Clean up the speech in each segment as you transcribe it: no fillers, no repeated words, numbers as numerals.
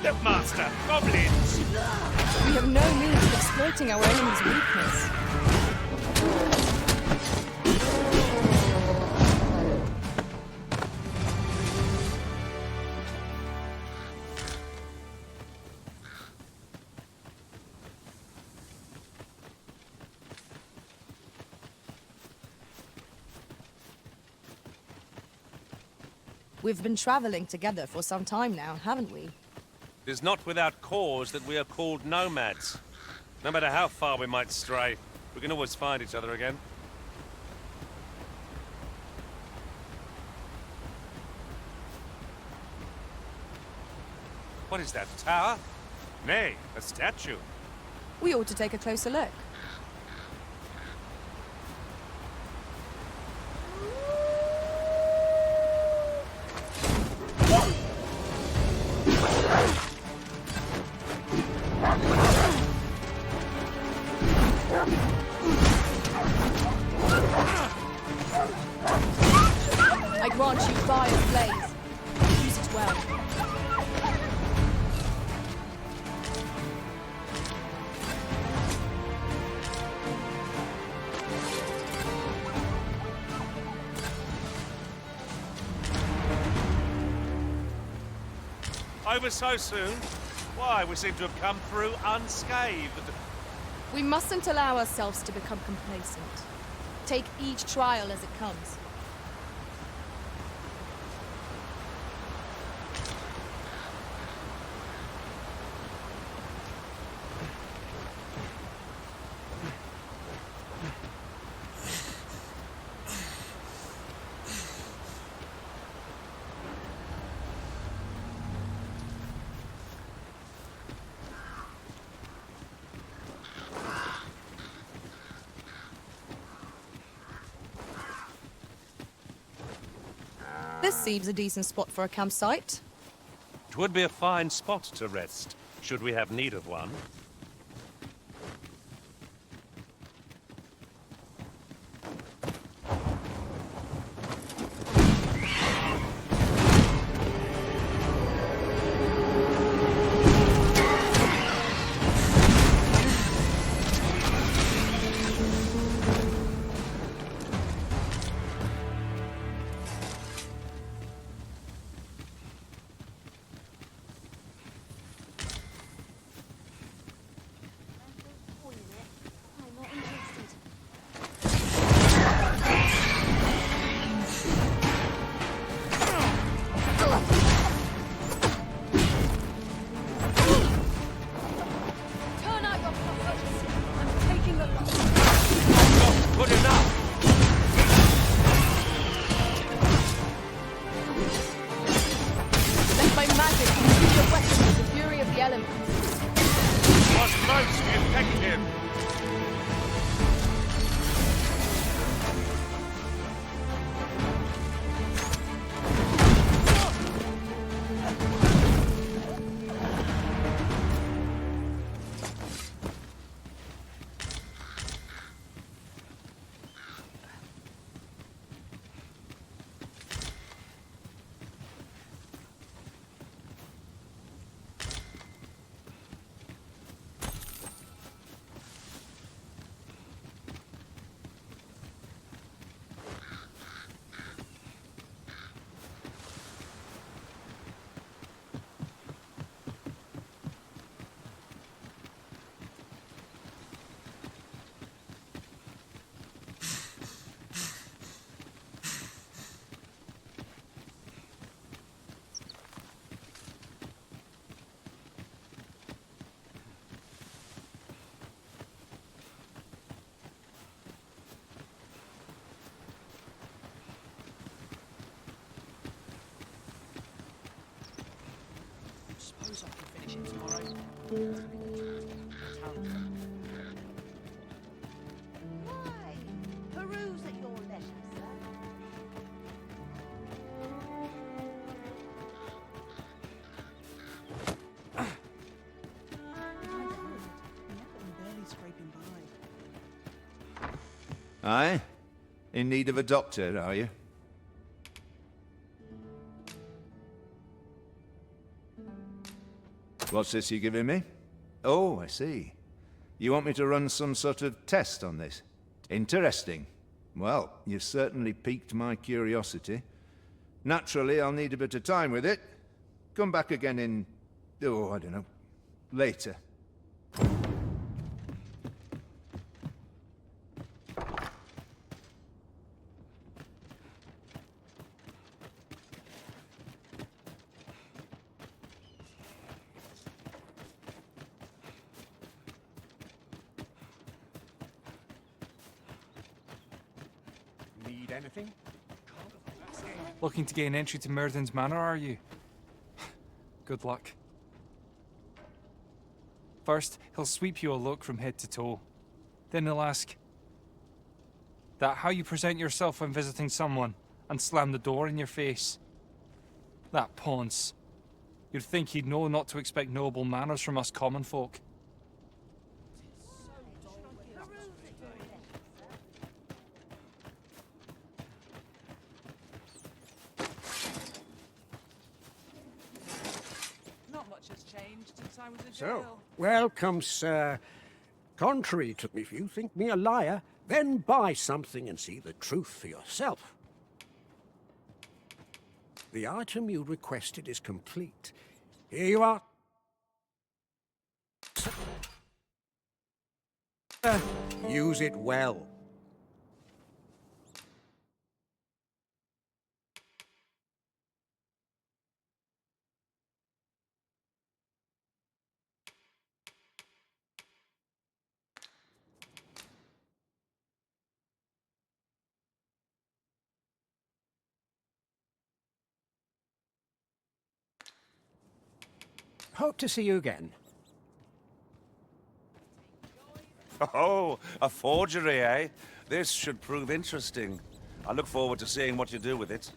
Stepmaster, goblins! We have no means of exploiting our enemy's weakness. We've been traveling together for some time now, haven't we? It is not without cause that we are called nomads. No matter how far we might stray, we can always find each other again. What is that, tower? Nay, a statue. We ought to take a closer look. I grant you fire's blaze. Use it well. Over so soon? Why, we seem to have come through unscathed. We mustn't allow ourselves to become complacent. Take each trial as it comes. This seems a decent spot for a campsite. It would be a fine spot to rest, should we have need of one. Suppose I can finish it tomorrow. Why? Peruse at your leisure, sir. Barely scraping by. Aye? In need of a doctor, are you? What's this you're giving me? Oh, I see. You want me to run some sort of test on this? Interesting. Well, you certainly piqued my curiosity. Naturally, I'll need a bit of time with it. Come back again in... oh, I don't know. Later. Need anything? Looking to gain entry to Myrddin's Manor, are you? Good luck. First, he'll sweep you a look from head to toe. Then he'll ask that how you present yourself when visiting someone, and slam the door in your face. That ponce. You'd think he'd know not to expect noble manners from us common folk. Not much has changed since I was a So, jail. welcome, sir. Contrary to if you think me a liar, then buy something and see the truth for yourself. The item you requested is complete. Here you are. Use it well. Hope to see you again. Oh, a forgery, eh? This should prove interesting. I look forward to seeing what you do with it.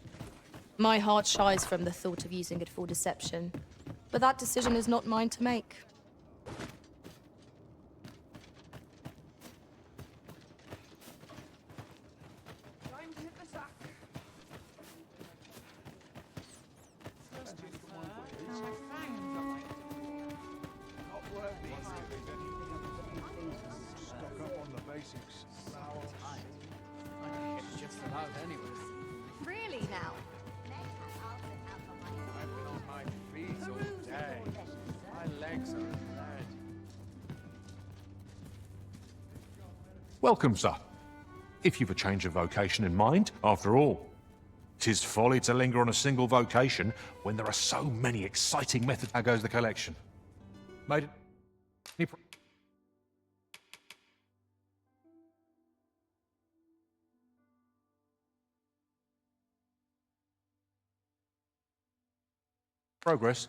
My heart shies from the thought of using it for deception. But that decision is not mine to make. Time to hit the sack. First you prefer, how my fangs are like. Stock up on the basics. Flour. I can get just about anyway. Really now? I've been on my feet all day. My legs are red. Welcome, sir. If you've a change of vocation in mind, after all, 'tis folly to linger on a single vocation when there are so many exciting methods. How goes the collection? Made it? Any progress?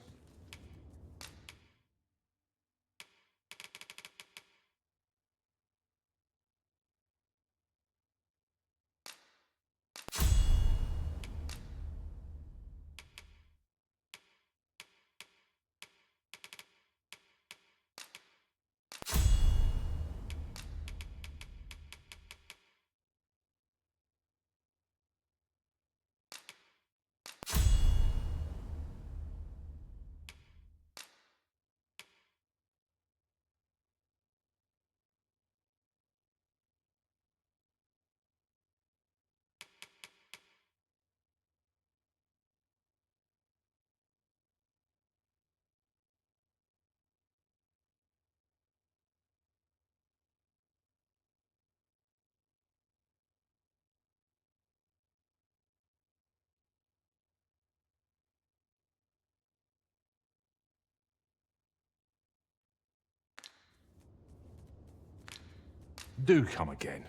Do come again.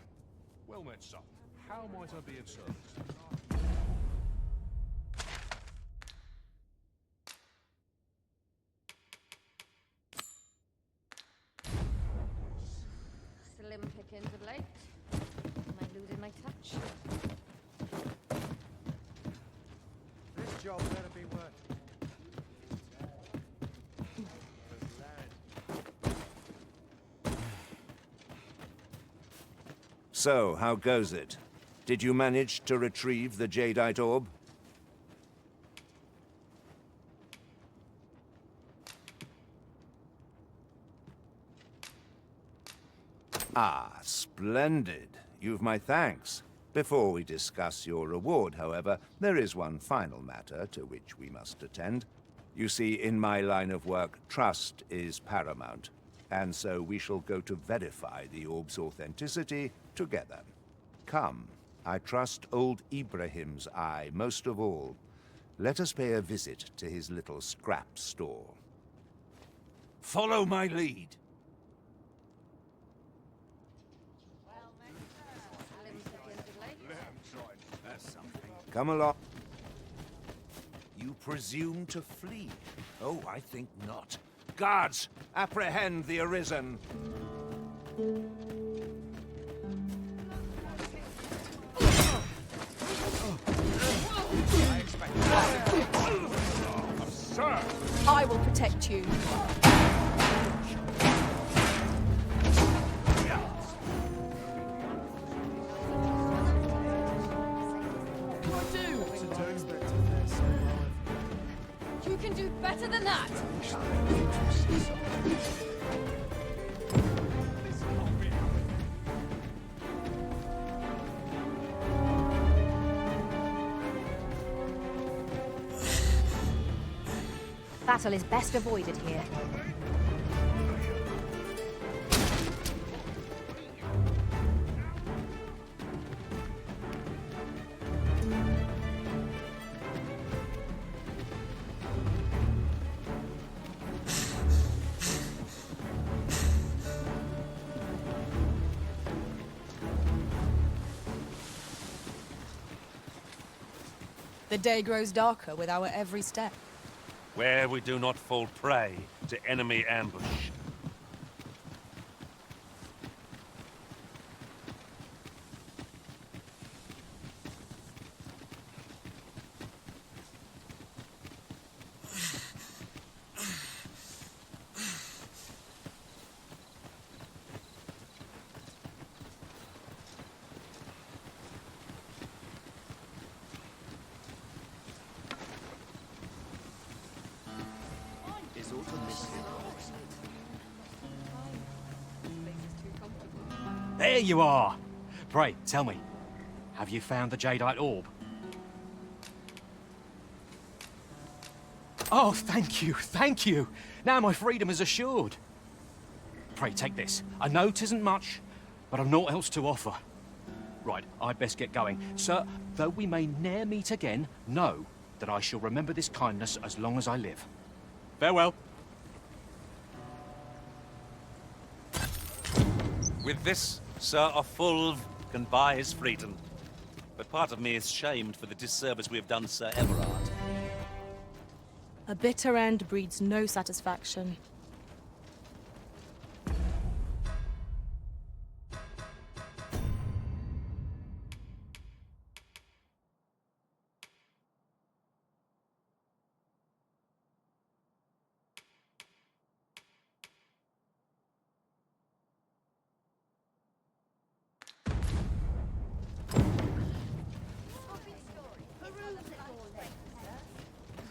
Well met, sir. How might I be of service? Slim pickings of late. Am I losing my touch? This job better be worth it. So, how goes it? Did you manage to retrieve the jadeite orb? Ah, splendid. You've my thanks. Before we discuss your reward, however, there is one final matter to which we must attend. You see, in my line of work, trust is paramount, and so we shall go to verify the orb's authenticity together. Come, I trust old Ibrahim's eye most of all. Let us pay a visit to his little scrap store. Follow my lead. Come along. You presume to flee? Oh, I think not. Guards, apprehend the Arisen. I will protect you. You can do better than that! Battle is best avoided here. The day grows darker with our every step. Where we do not fall prey to enemy ambush. There you are! Pray, tell me, have you found the Jadeite orb? Oh, thank you, thank you! Now my freedom is assured. Pray, take this. I know 'tisn't much, but I've naught else to offer. Right, I'd best get going. Sir, though we may ne'er meet again, know that I shall remember this kindness as long as I live. Farewell. With this, Sir Ofulv can buy his freedom. But part of me is shamed for the disservice we have done Sir Everard. A bitter end breeds no satisfaction.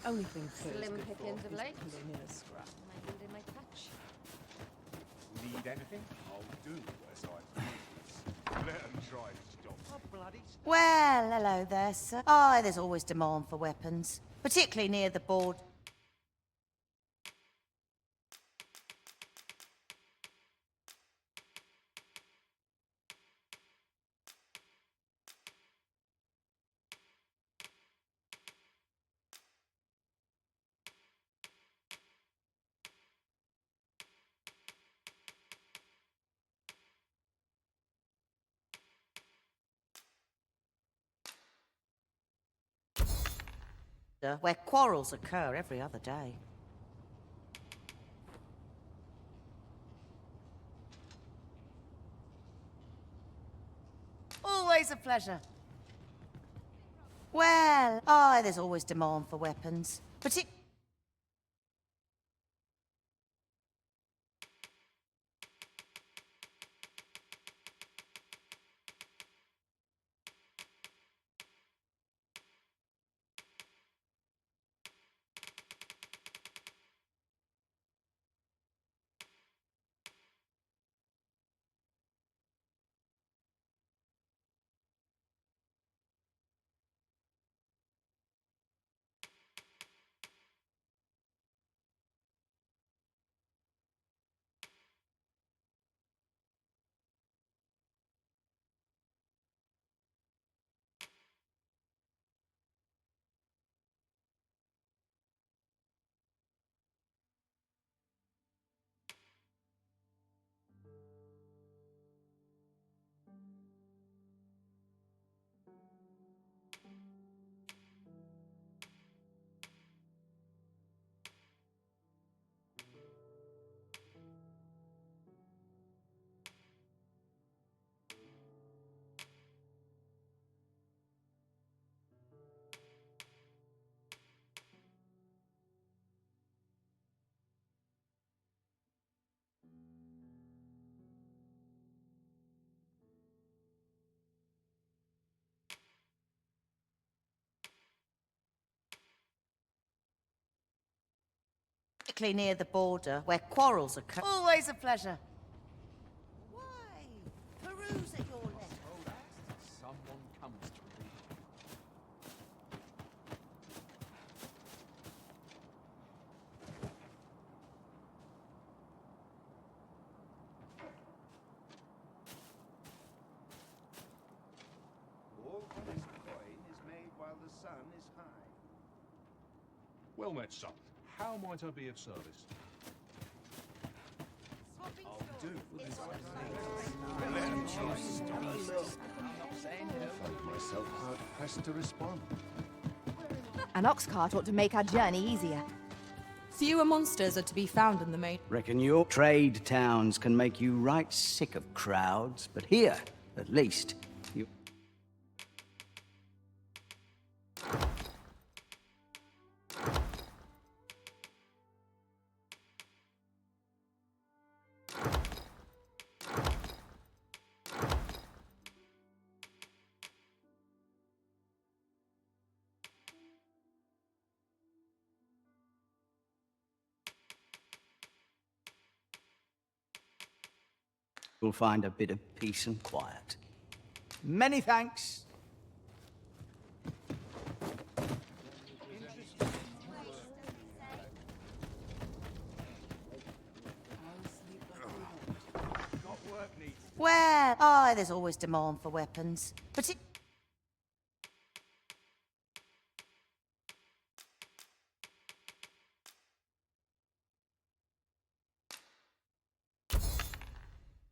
Only thing Slim pickings of late. Might need in my touch. Need anything? I'll do as I please. Let 'em try to stop. Oh, bloody Well, hello there, sir. Aye, there's always demand for weapons, particularly near the board. Where quarrels occur every other day. Always a pleasure. Well, aye, there's always demand for weapons, particularly. Particularly near the border, where quarrels occur. Always a pleasure. Why? Peruse at your leisure. Someone comes to me. All honest coin is made while the sun is high. Well met, son. How might I be of service? I find myself hard pressed to respond. An ox cart ought to make our journey easier. Fewer monsters are to be found in the main. Reckon your trade towns can make you right sick of crowds, but here, at least, you... You'll find a bit of peace and quiet. Many thanks. Where? Oh, there's always demand for weapons. But it...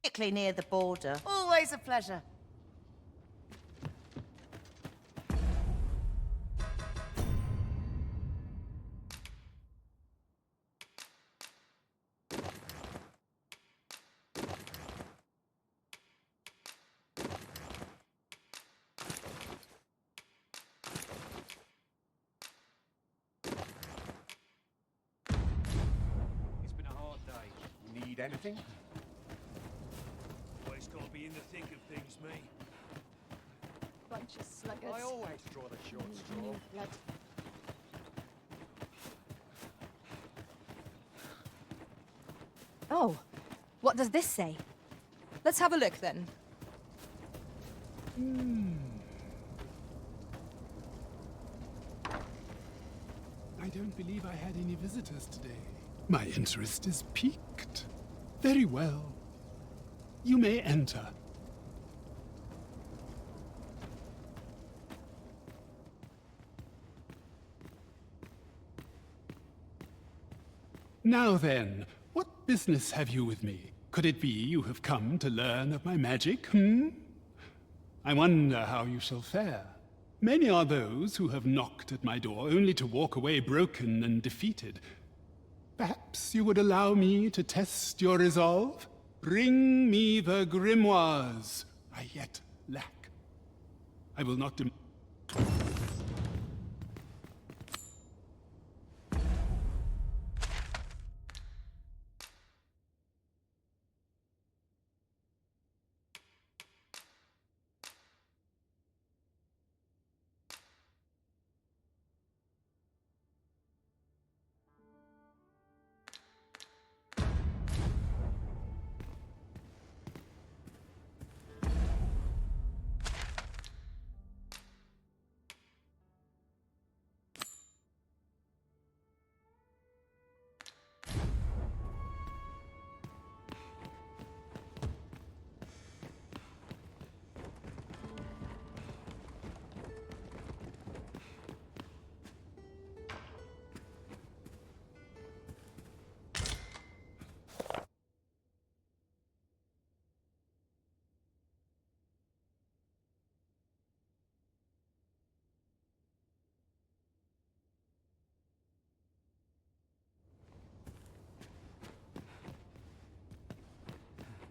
Particularly near the border. Always a pleasure. It's been a hard day. Need anything? Always got to be in the thick of things, me. Bunch of sluggards. I always draw the short straw. Blood. Oh, what does this say? Let's have a look then. I don't believe I had any visitors today. My interest is piqued. Very well. You may enter. Now then, what business have you with me? Could it be you have come to learn of my magic, I wonder how you shall fare. Many are those who have knocked at my door only to walk away broken and defeated. Perhaps you would allow me to test your resolve? Bring me the grimoires I yet lack. I will not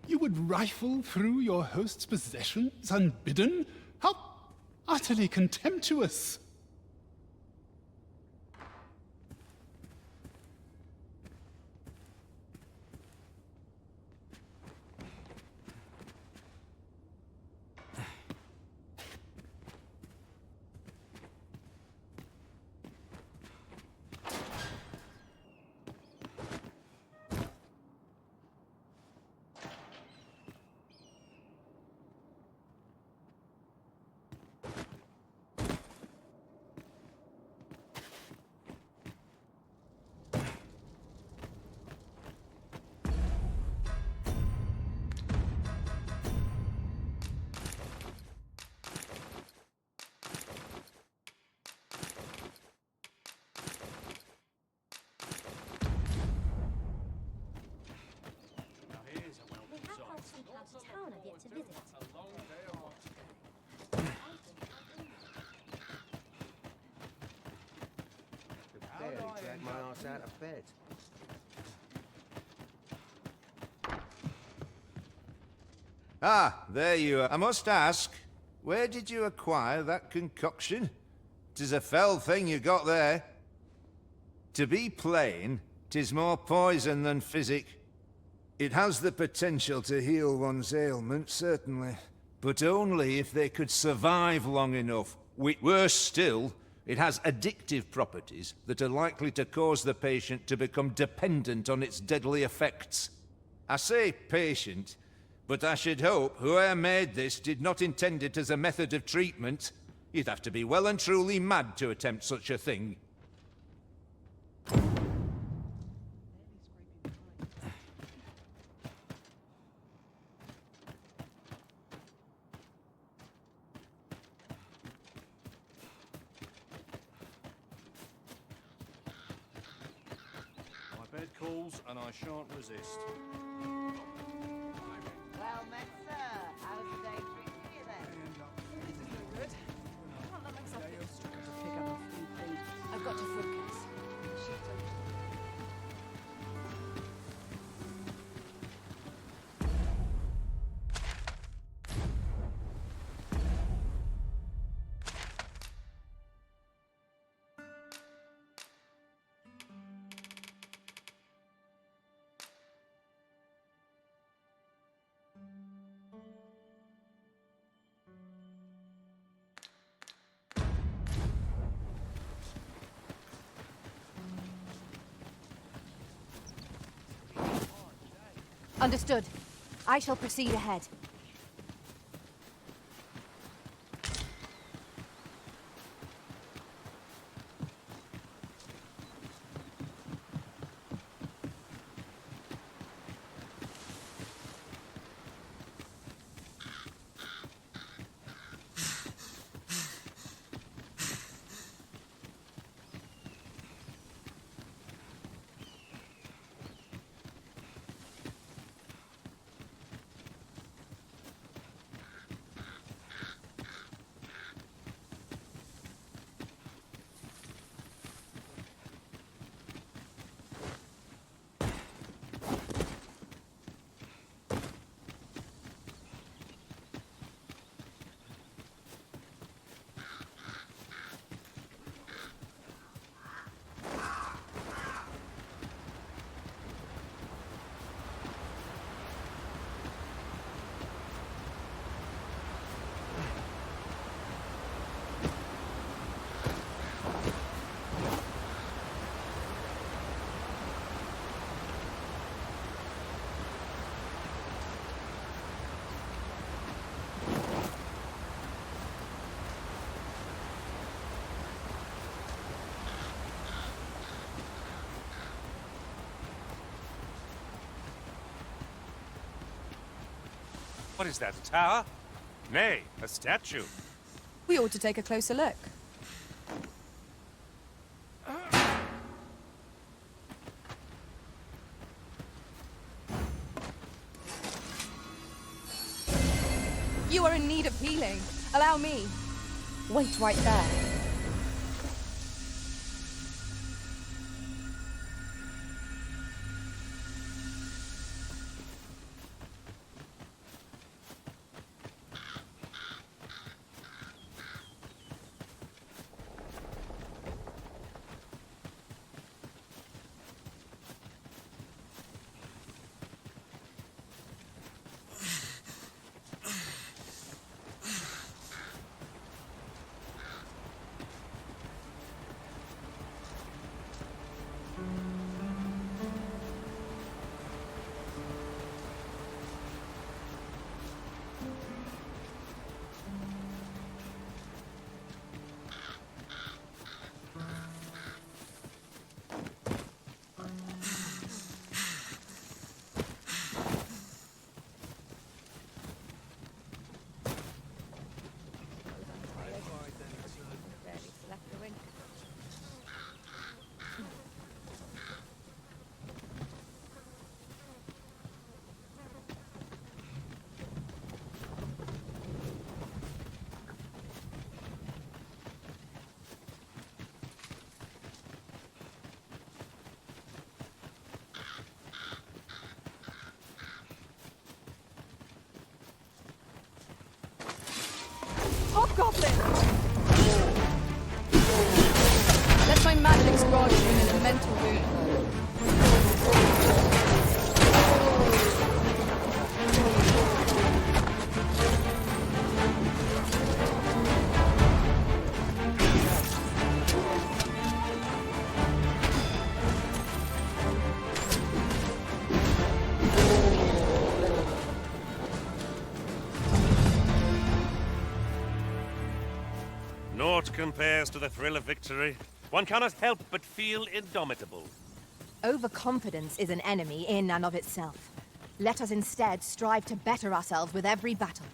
You would rifle through your host's possessions unbidden? How utterly contemptuous! ass out of bed. Ah, there you are. I must ask, where did you acquire that concoction? 'Tis a fell thing you got there. To be plain, 'tis more poison than physic. It has the potential to heal one's ailments, certainly, but only if they could survive long enough. Worse still, it has addictive properties that are likely to cause the patient to become dependent on its deadly effects. I say patient, but I should hope whoever made this did not intend it as a method of treatment. You'd have to be well and truly mad to attempt such a thing. My bed calls and I shan't resist. Well met, sir. How's the day treating you then? Good. Can't let myself get distracted to pick up a few things. I've got to focus. She's Understood. I shall proceed ahead. What is that, a tower? Nay, a statue. We ought to take a closer look. You are in need of healing. Allow me. Wait right there. something! Let my magic lodge you in a mental wound. Naught compares to the thrill of victory. One cannot help but feel indomitable. Overconfidence is an enemy in and of itself. Let us instead strive to better ourselves with every battle.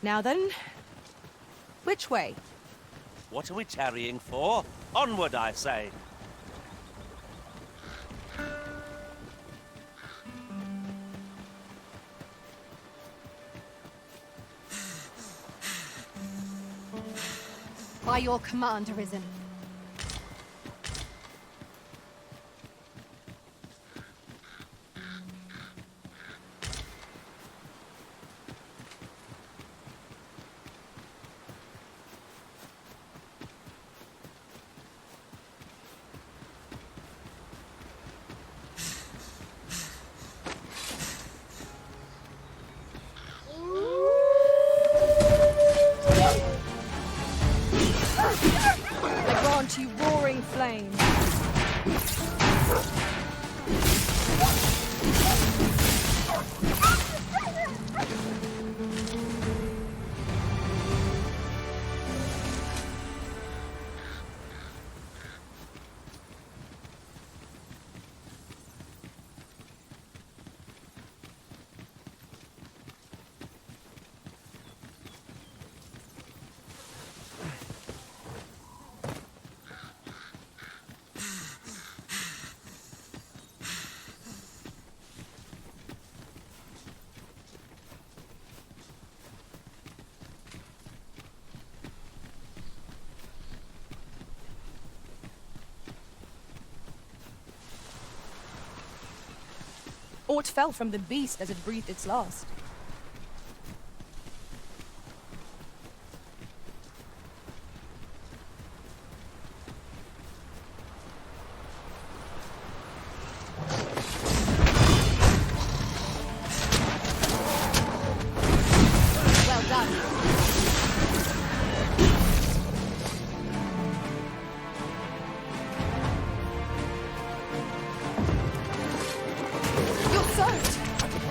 Now then, which way? What are we tarrying for? Onward, I say. By your command, Arisen. I grant you roaring flame. Aught fell from the beast as it breathed its last. Well done.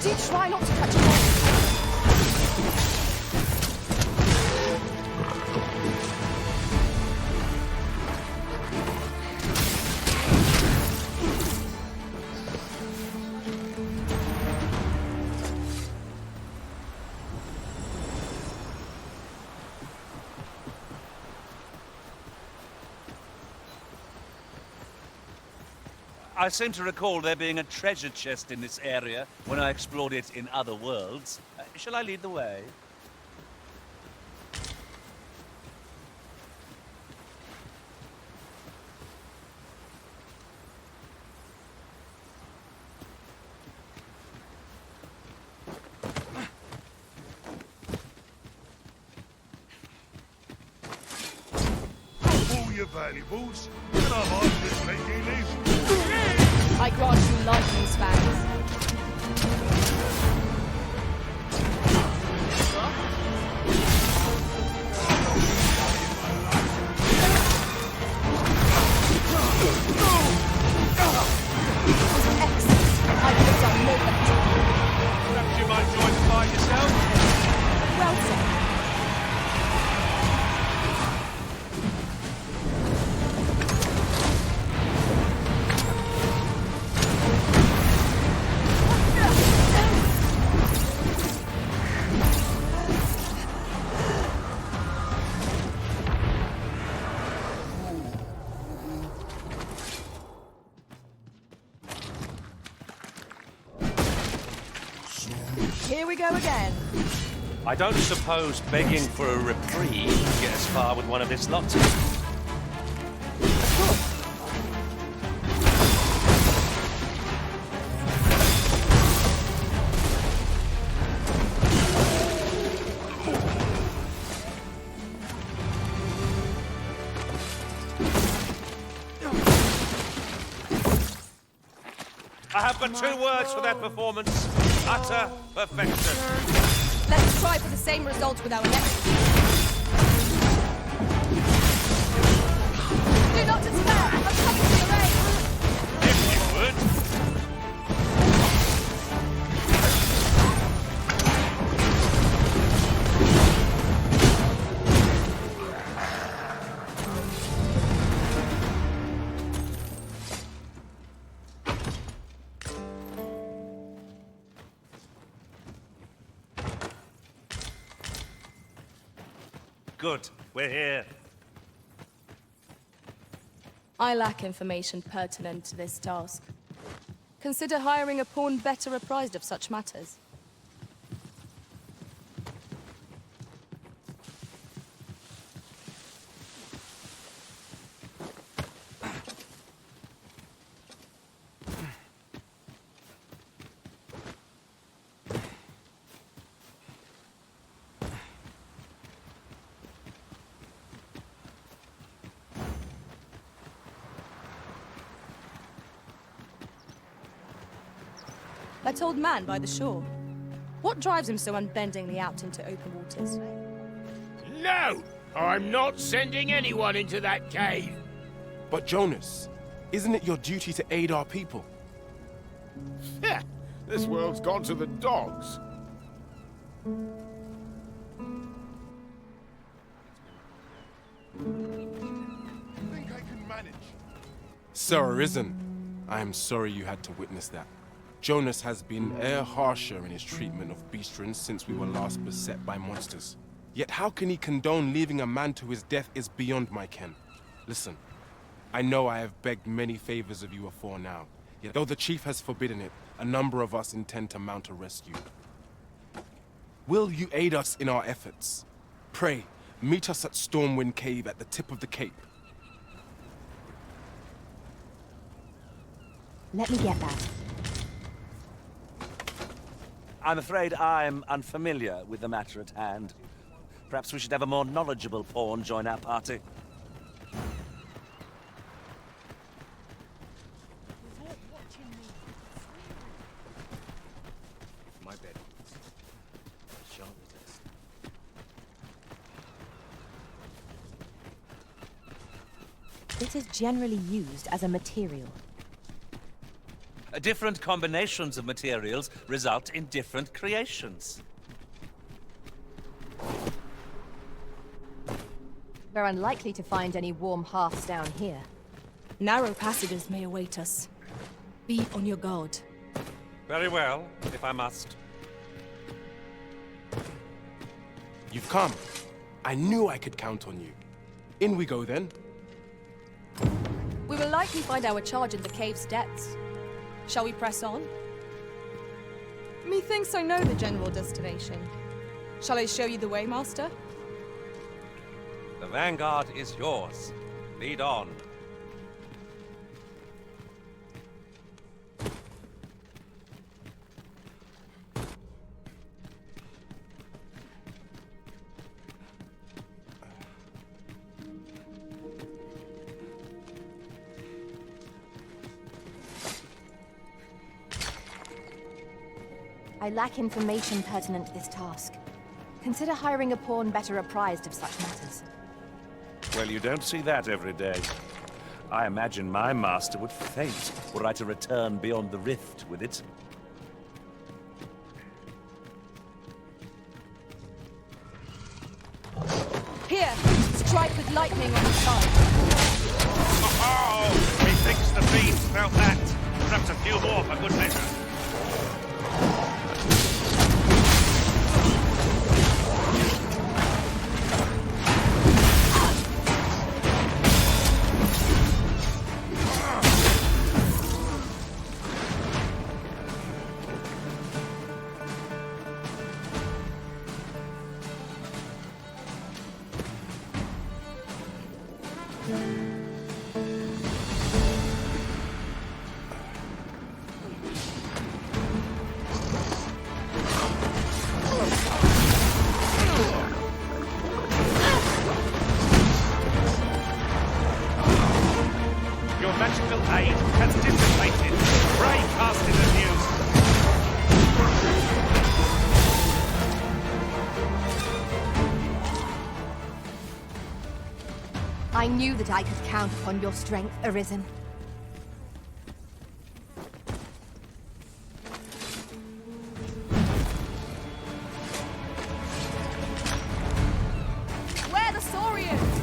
Do try not to touch it. I seem to recall there being a treasure chest in this area when I explored it in other worlds. Shall I lead the way? All your valuables, and I might just let you live. I grant you lightning spans. Excellent. I could have done no better. Perhaps you might join the fight yourself? Well said. Here we go again. I don't suppose begging for a reprieve will get us far with one of this lot. I have but 2 words for that performance. Utter perfection. Let's try for the same result with our next. Do not despair! I'm coming to your aid! If you would. Good. We're here. I lack information pertinent to this task. Consider hiring a pawn better apprised of such matters. That old man by the shore. What drives him so unbendingly out into open waters? No! I'm not sending anyone into that cave! But Jonas, isn't it your duty to aid our people? Heh! This world's gone to the dogs. Think I can manage? Sir Arisen, I am sorry you had to witness that. Jonas has been e'er harsher in his treatment of beastrons since we were last beset by monsters. Yet how can he condone leaving a man to his death is beyond my ken. Listen, I know I have begged many favors of you afore now, yet though the chief has forbidden it, a number of us intend to mount a rescue. Will you aid us in our efforts? Pray, meet us at Stormwind Cave at the tip of the cape. Let me get that. I'm afraid I'm unfamiliar with the matter at hand. Perhaps we should have a more knowledgeable pawn join our party. My bed. It is generally used as a material. Different combinations of materials result in different creations. We're unlikely to find any warm hearths down here. Narrow passages may await us. Be on your guard. Very well, if I must. You've come. I knew I could count on you. In we go then. We will likely find our charge in the cave's depths. Shall we press on? Methinks I know the general destination. Shall I show you the way, Master? The vanguard is yours. Lead on. I lack information pertinent to this task. Consider hiring a pawn better apprised of such matters. Well, you don't see that every day. I imagine my master would faint were I to return beyond the rift with it. Here! Strike with lightning on the side. Oh! Methinks the fiends felt that. Perhaps a few more for good measure. knew that I could count upon your strength, Arisen. Where the Saurians?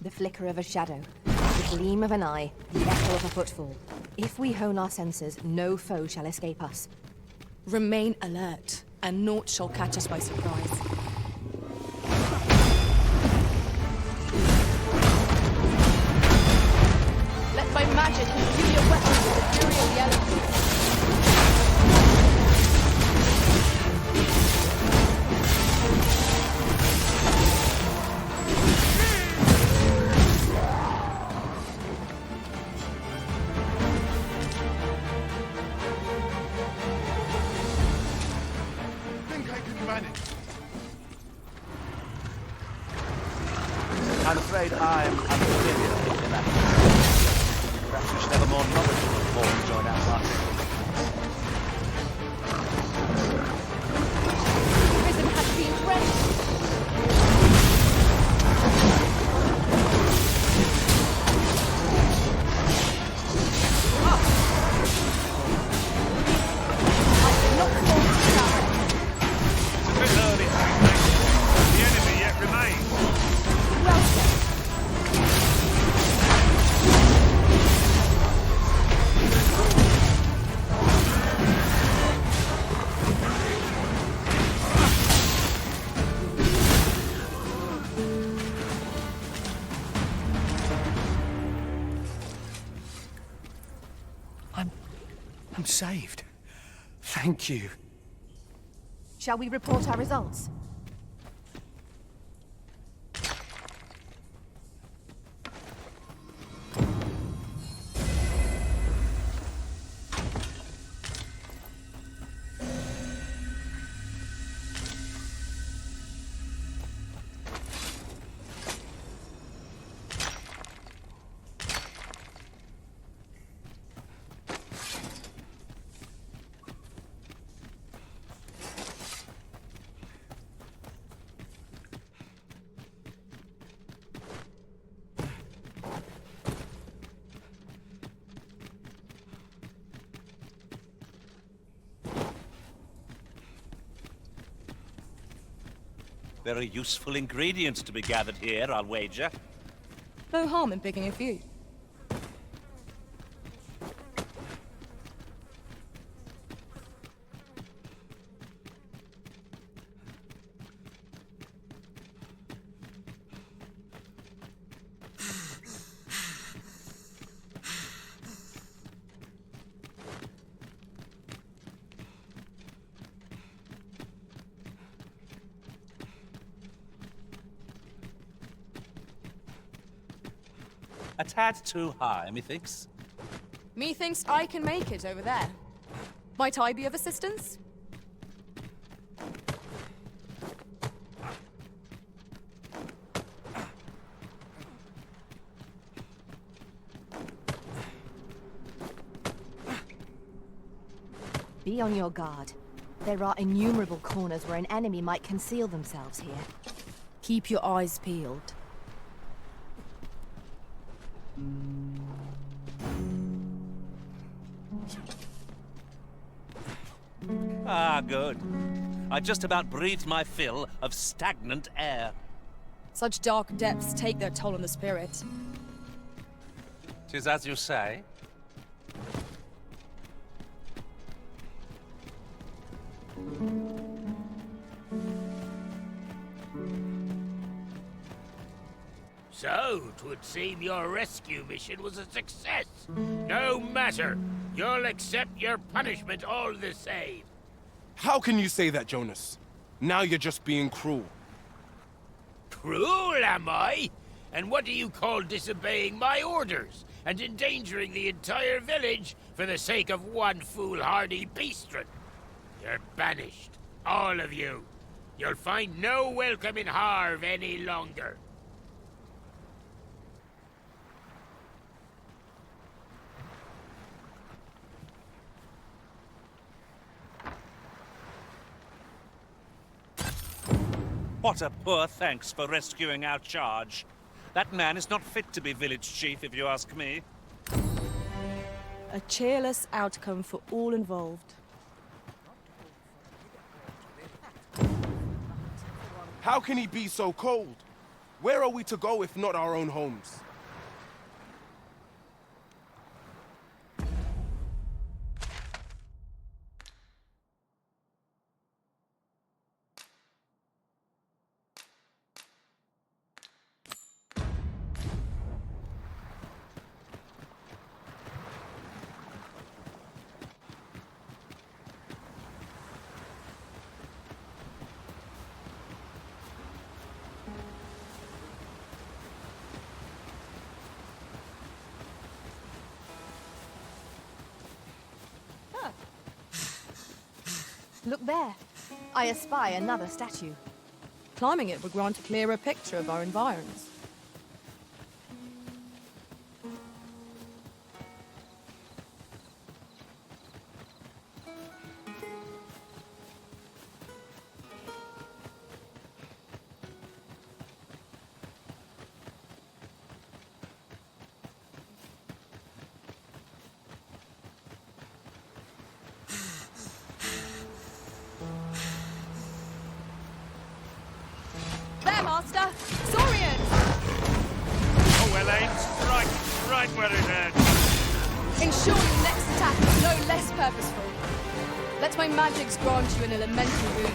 The flicker of a shadow, the gleam of an eye, the echo of a footfall. If we hone our senses, no foe shall escape us. Remain alert, and naught shall catch us by surprise. Let my magic imbue your weapons with the fury of the elements. I'm afraid I'm unfamiliar with the matter. Perhaps we should have a more knowledgeable pawn join our party. Prison has been ready. It's a bit early, the enemy yet remains. I'm saved. Thank you. Shall we report our results? Very useful ingredients to be gathered here, I'll wager. No harm in picking a few. A tad too high, methinks. Methinks I can make it over there. Might I be of assistance? Be on your guard. There are innumerable corners where an enemy might conceal themselves here. Keep your eyes peeled. Ah, good. I just about breathed my fill of stagnant air. Such dark depths take their toll on the spirit. 'Tis as you say. So, 'twould seem your rescue mission was a success. No matter. You'll accept your punishment all the same. How can you say that, Jonas? Now you're just being cruel. Cruel, am I? And what do you call disobeying my orders and endangering the entire village for the sake of one foolhardy beastron? You're banished, all of you. You'll find no welcome in Harv any longer. What a poor thanks for rescuing our charge. That man is not fit to be village chief, if you ask me. A cheerless outcome for all involved. How can he be so cold? Where are we to go if not our own homes? Look there. I espy another statue. Climbing it would grant a clearer picture of our environs. There, Master! Saurian! Oh, well aimed. Right where it hurts. Ensure your next attack is no less purposeful. Let my magics grant you an elemental boon.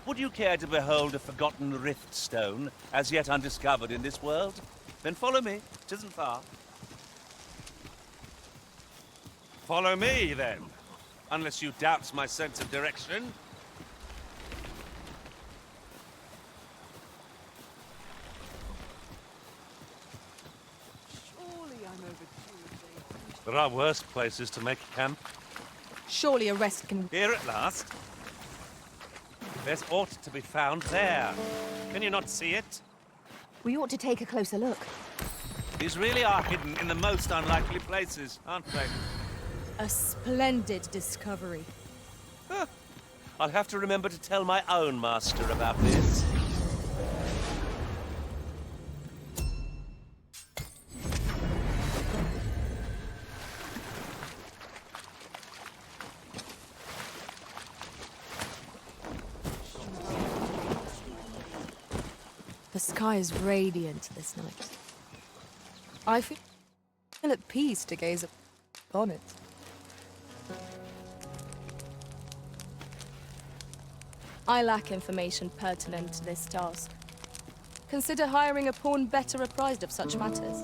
Would you care to behold a forgotten rift stone, as yet undiscovered in this world? Then follow me. 'Tisn't far. Follow me, then. Unless you doubt my sense of direction. Surely I'm overdue. There are worse places to make camp. Surely a rest can... Here at last. There's aught to be found there. Can you not see it? We ought to take a closer look. These really are hidden in the most unlikely places, aren't they? A splendid discovery. I'll have to remember to tell my own master about this. The sky is radiant this night. I feel at peace to gaze upon it. I lack information pertinent to this task. Consider hiring a pawn better apprised of such matters.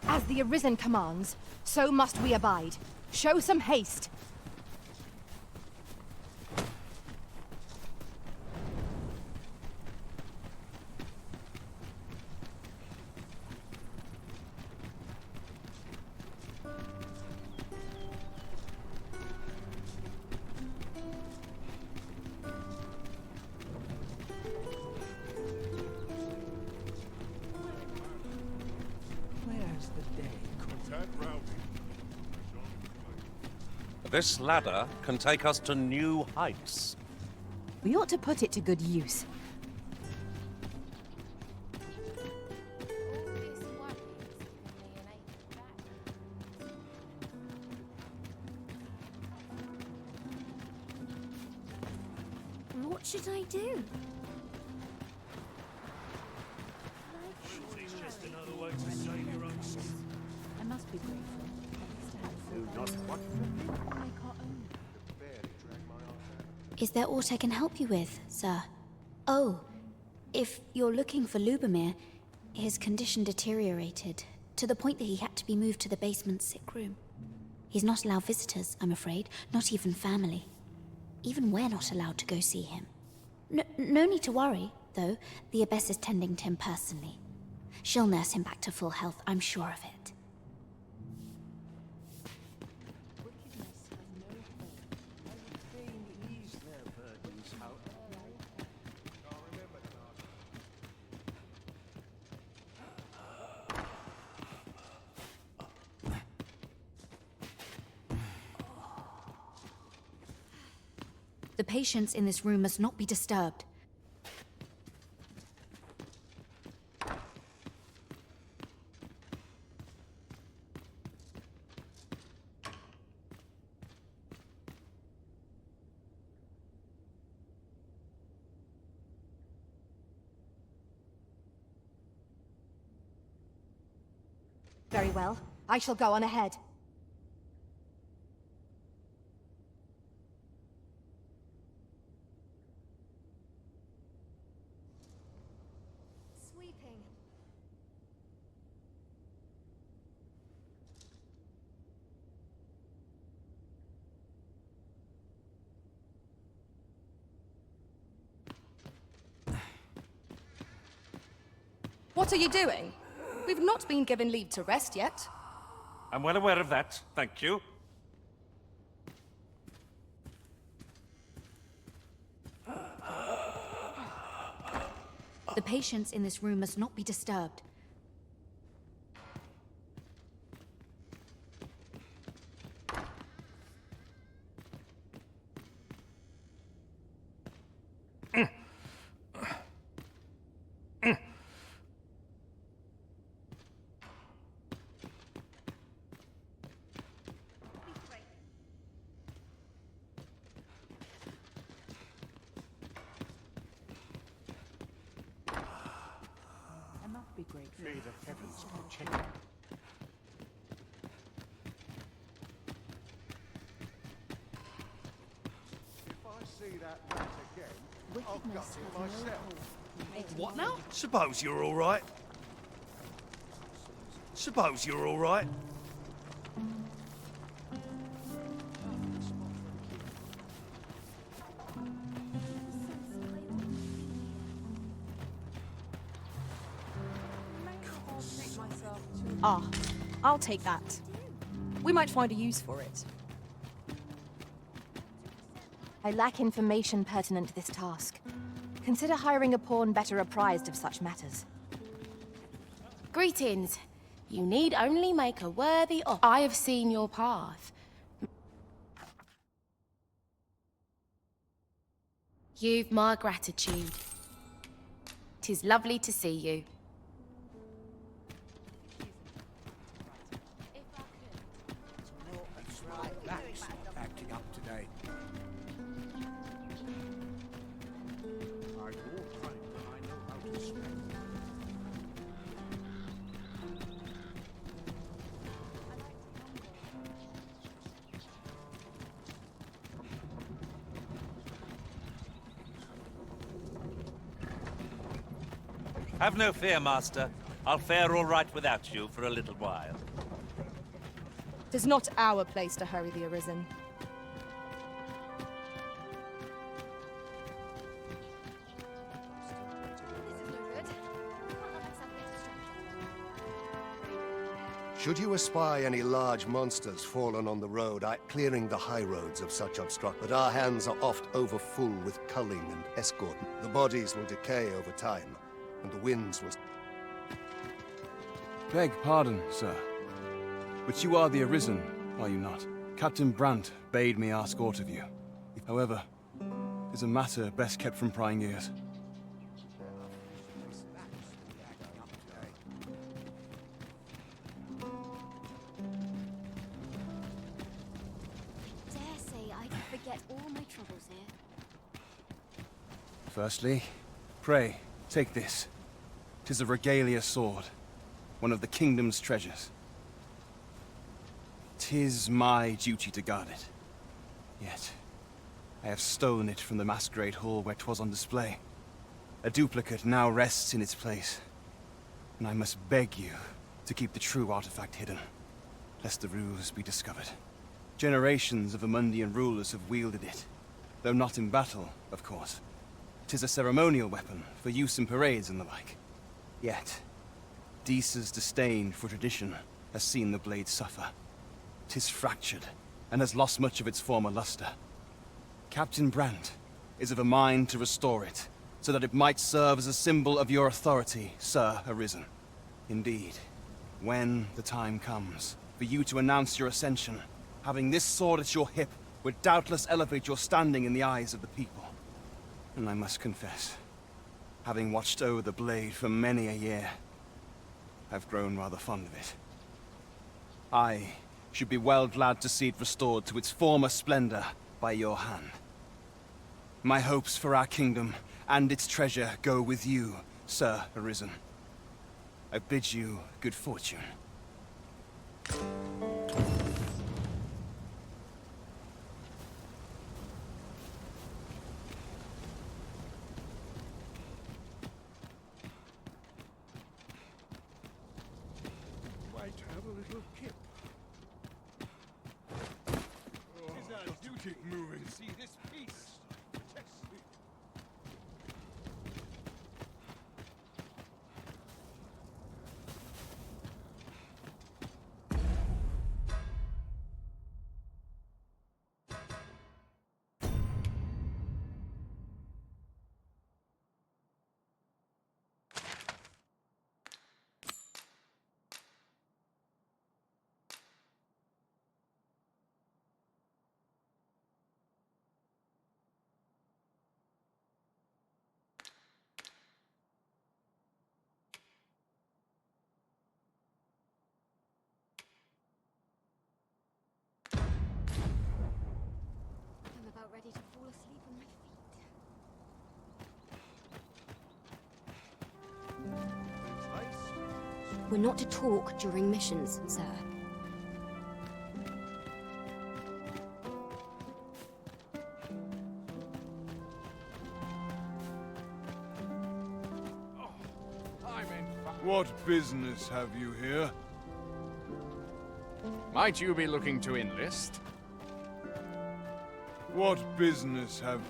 As the Arisen commands, so must we abide. Show some haste. Where's the day? This ladder can take us to new heights. We ought to put it to good use. What should I do? It's just another way to save your own skin. I must be grateful. At least I have Do full not knowledge. what? Make our own. Is there aught I can help you with, sir? Oh, if you're looking for Lubomir, his condition deteriorated to the point that he had to be moved to the basement sick room. He's not allowed visitors, I'm afraid, not even family. Even we're not allowed to go see him. No need to worry, though. The Abbess is tending to him personally. She'll nurse him back to full health, I'm sure of it. The patients in this room must not be disturbed. Very well. I shall go on ahead. Sweeping. What are you doing? We've not been given leave to rest yet. I'm well aware of that, thank you. The patients in this room must not be disturbed. I must be grateful. May the heavens protect you. If I see that rat again, I'll gut it myself. What now? Suppose you're all right. Suppose you're all right. Ah, I'll take that. We might find a use for it. I lack information pertinent to this task. Consider hiring a pawn better apprised of such matters. Greetings. You need only make a worthy offer. I have seen your path. You've my gratitude. 'Tis lovely to see you. That's not acting up today. I know how to spend. Have no fear, Master. I'll fare all right without you for a little while. 'Tis not our place to hurry the Arisen. Should you espy any large monsters fallen on the road, clearing the high roads of such obstruct, but our hands are oft overfull with culling and escort. The bodies will decay over time, and the winds will... Beg pardon, sir. But you are the Arisen, are you not? Captain Brandt bade me ask aught of you. However, 'tis a matter best kept from prying ears. Dare say I could forget all my troubles here. Firstly, pray, take this. 'Tis a regalia sword, one of the kingdom's treasures. 'Tis my duty to guard it. Yet, I have stolen it from the masquerade hall where 'twas on display. A duplicate now rests in its place, and I must beg you to keep the true artifact hidden, lest the ruse be discovered. Generations of Amundian rulers have wielded it, though not in battle, of course. 'Tis a ceremonial weapon for use in parades and the like. Yet, Deesa's disdain for tradition has seen the blade suffer. 'Tis fractured, and has lost much of its former luster. Captain Brandt is of a mind to restore it, so that it might serve as a symbol of your authority, Sir Arisen. Indeed, when the time comes for you to announce your ascension, having this sword at your hip would doubtless elevate your standing in the eyes of the people. And I must confess, having watched over the blade for many a year, I've grown rather fond of it. I should be well glad to see it restored to its former splendor by your hand. My hopes for our kingdom and its treasure go with you, Sir Arisen. I bid you good fortune. Might have a little kip. Is our duty moving? See this piece? I'm about ready to fall asleep on my feet. We're not to talk during missions, sir. What business have you here? Might you be looking to enlist? What business have...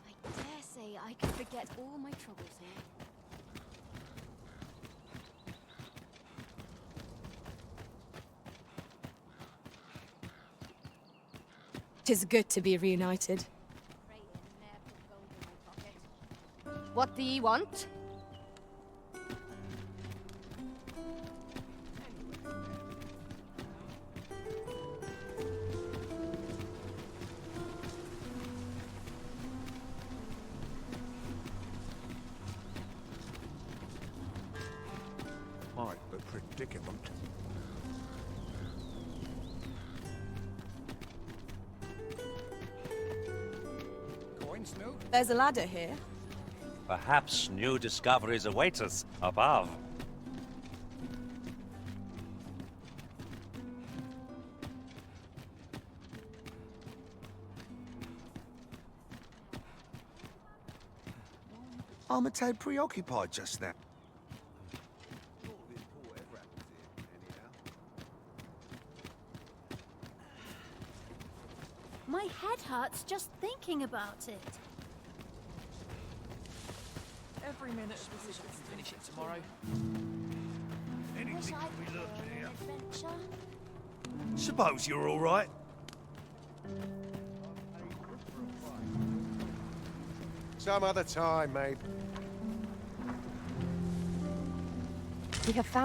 I dare say I could forget all my troubles here. 'Tis good to be reunited. What do ye want? Quite the predicament. There's a ladder here. Perhaps new discoveries await us above. I'm a tad preoccupied just now. My head hurts just thinking about it. Every minute of this is finish it tomorrow. Anything to be looked at here. Adventure. Suppose you're all right. Some other time, mate. We have found